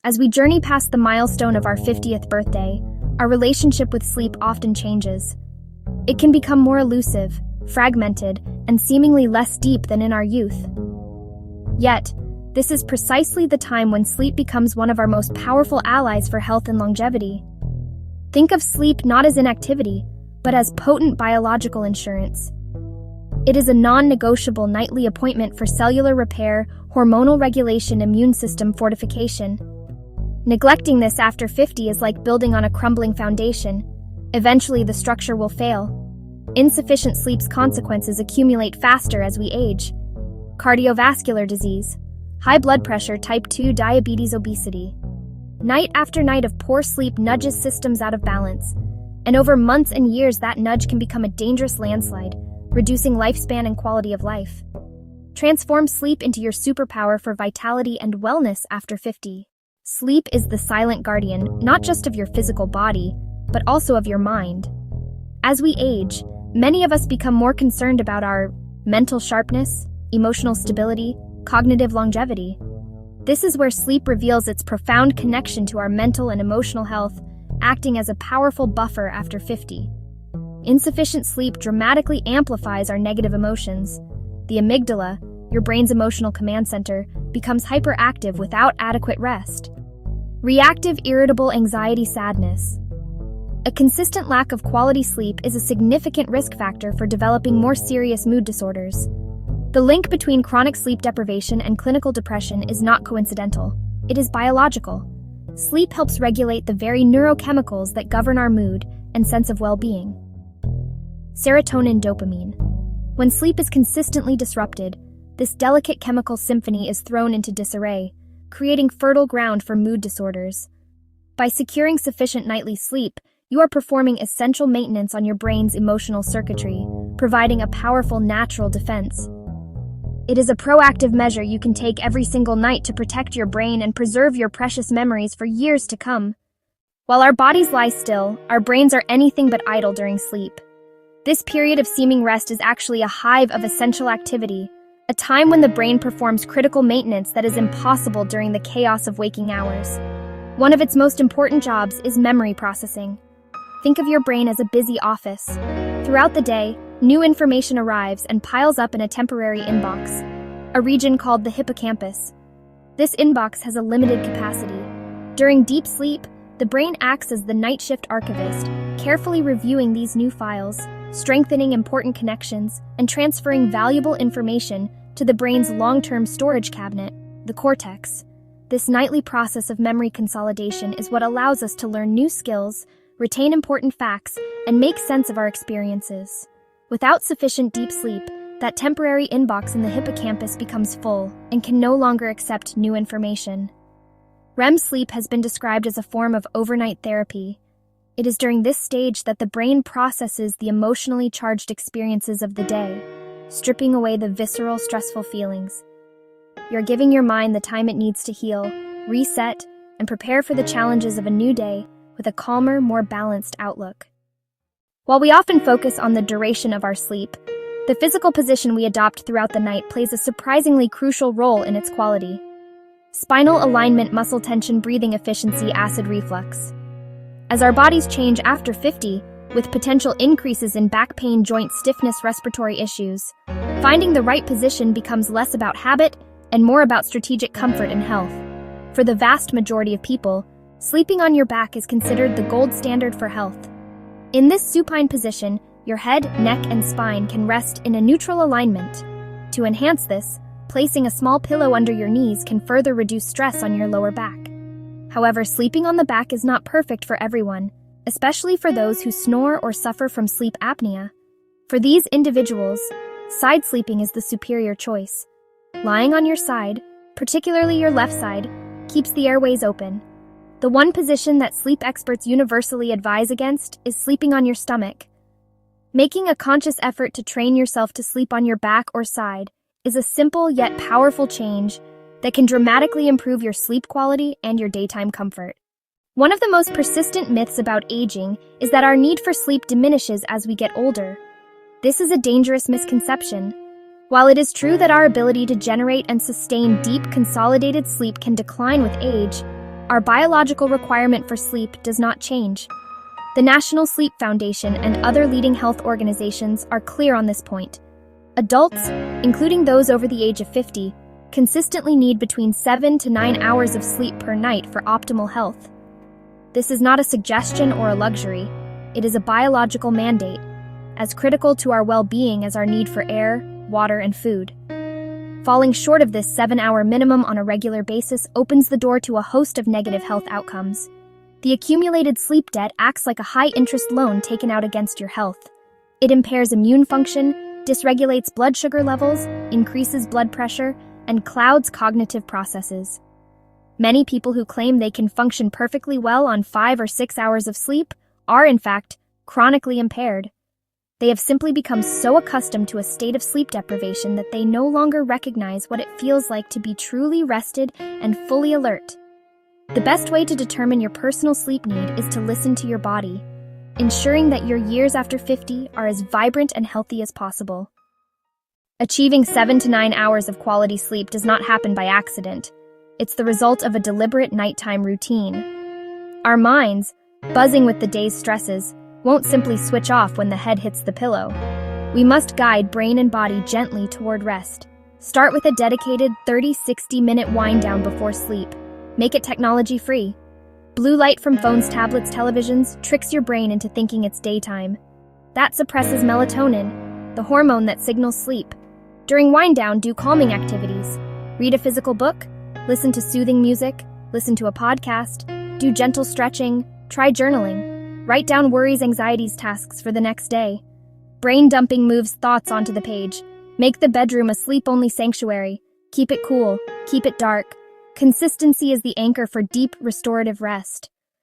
As we journey past the milestone of our 50th birthday, our relationship with sleep often changes. It can become more elusive, fragmented, and seemingly less deep than in our youth. Yet, this is precisely the time when sleep becomes one of our most powerful allies for health and longevity. Think of sleep not as inactivity, but as potent biological insurance. It is a non-negotiable nightly appointment for cellular repair, hormonal regulation, immune system fortification. Neglecting this after 50 is like building on a crumbling foundation. Eventually, the structure will fail. Insufficient sleep's consequences accumulate faster as we age. Cardiovascular disease, high blood pressure, type 2 diabetes, obesity. Night after night of poor sleep nudges systems out of balance, and over months and years that nudge can become a dangerous landslide, reducing lifespan and quality of life. Transform sleep into your superpower for vitality and wellness after 50. Sleep is the silent guardian, not just of your physical body, but also of your mind. As we age, many of us become more concerned about our mental sharpness, emotional stability, cognitive longevity. This is where sleep reveals its profound connection to our mental and emotional health, acting as a powerful buffer after 50. Insufficient sleep dramatically amplifies our negative emotions. The amygdala, your brain's emotional command center, becomes hyperactive without adequate rest. Reactive, irritable anxiety, sadness. A consistent lack of quality sleep is a significant risk factor for developing more serious mood disorders. The link between chronic sleep deprivation and clinical depression is not coincidental. It is biological. Sleep helps regulate the very neurochemicals that govern our mood and sense of well-being. Serotonin, dopamine. When sleep is consistently disrupted, this delicate chemical symphony is thrown into disarray, creating fertile ground for mood disorders. By securing sufficient nightly sleep, you are performing essential maintenance on your brain's emotional circuitry, providing a powerful natural defense. It is a proactive measure you can take every single night to protect your brain and preserve your precious memories for years to come. While our bodies lie still, our brains are anything but idle during sleep. This period of seeming rest is actually a hive of essential activity, a time when the brain performs critical maintenance that is impossible during the chaos of waking hours. One of its most important jobs is memory processing. Think of your brain as a busy office. Throughout the day, new information arrives and piles up in a temporary inbox, a region called the hippocampus. This inbox has a limited capacity. During deep sleep, the brain acts as the night shift archivist, carefully reviewing these new files, strengthening important connections, and transferring valuable information to the brain's long-term storage cabinet, the cortex. This nightly process of memory consolidation is what allows us to learn new skills, retain important facts, and make sense of our experiences. Without sufficient deep sleep, that temporary inbox in the hippocampus becomes full and can no longer accept new information. REM sleep has been described as a form of overnight therapy. It is during this stage that the brain processes the emotionally charged experiences of the day, stripping away the visceral, stressful feelings. You're giving your mind the time it needs to heal, reset, and prepare for the challenges of a new day with a calmer, more balanced outlook. While we often focus on the duration of our sleep, the physical position we adopt throughout the night plays a surprisingly crucial role in its quality. Spinal alignment, muscle tension, breathing efficiency, acid reflux. As our bodies change after 50, with potential increases in back pain, joint stiffness, respiratory issues, finding the right position becomes less about habit and more about strategic comfort and health. For the vast majority of people, sleeping on your back is considered the gold standard for health. In this supine position, your head, neck, and spine can rest in a neutral alignment. To enhance this, placing a small pillow under your knees can further reduce stress on your lower back. However, sleeping on the back is not perfect for everyone, especially for those who snore or suffer from sleep apnea. For these individuals, side sleeping is the superior choice. Lying on your side, particularly your left side, keeps the airways open. The one position that sleep experts universally advise against is sleeping on your stomach. Making a conscious effort to train yourself to sleep on your back or side is a simple yet powerful change that can dramatically improve your sleep quality and your daytime comfort. One of the most persistent myths about aging is that our need for sleep diminishes as we get older. This is a dangerous misconception. While it is true that our ability to generate and sustain deep, consolidated sleep can decline with age, Our biological requirement for sleep does not change. The National Sleep Foundation and other leading health organizations are clear on this point. Adults, including those over the age of 50, consistently need between 7 to 9 hours of sleep per night for optimal health. This is not a suggestion or a luxury. It is a biological mandate, as critical to our well-being as our need for air, water, and food. Falling short of this 7-hour minimum on a regular basis opens the door to a host of negative health outcomes. The accumulated sleep debt acts like a high-interest loan taken out against your health. It impairs immune function, dysregulates blood sugar levels, increases blood pressure, and clouds cognitive processes. Many people who claim they can function perfectly well on 5 or 6 hours of sleep are, in fact, chronically impaired. They have simply become so accustomed to a state of sleep deprivation that they no longer recognize what it feels like to be truly rested and fully alert. The best way to determine your personal sleep need is to listen to your body, ensuring that your years after 50 are as vibrant and healthy as possible. Achieving 7 to 9 hours of quality sleep does not happen by accident. It's the result of a deliberate nighttime routine. Our minds, buzzing with the day's stresses, won't simply switch off when the head hits the pillow. We must guide brain and body gently toward rest. Start with a dedicated 30-60-minute wind-down before sleep. Make it technology-free. Blue light from phones, tablets, televisions tricks your brain into thinking it's daytime. That suppresses melatonin, the hormone that signals sleep. During wind-down, do calming activities. Read a physical book, listen to soothing music, listen to a podcast, do gentle stretching, try journaling. Write down worries, anxieties, tasks for the next day. Brain dumping moves thoughts onto the page. Make the bedroom a sleep-only sanctuary. Keep it cool. Keep it dark. Consistency is the anchor for deep, restorative rest.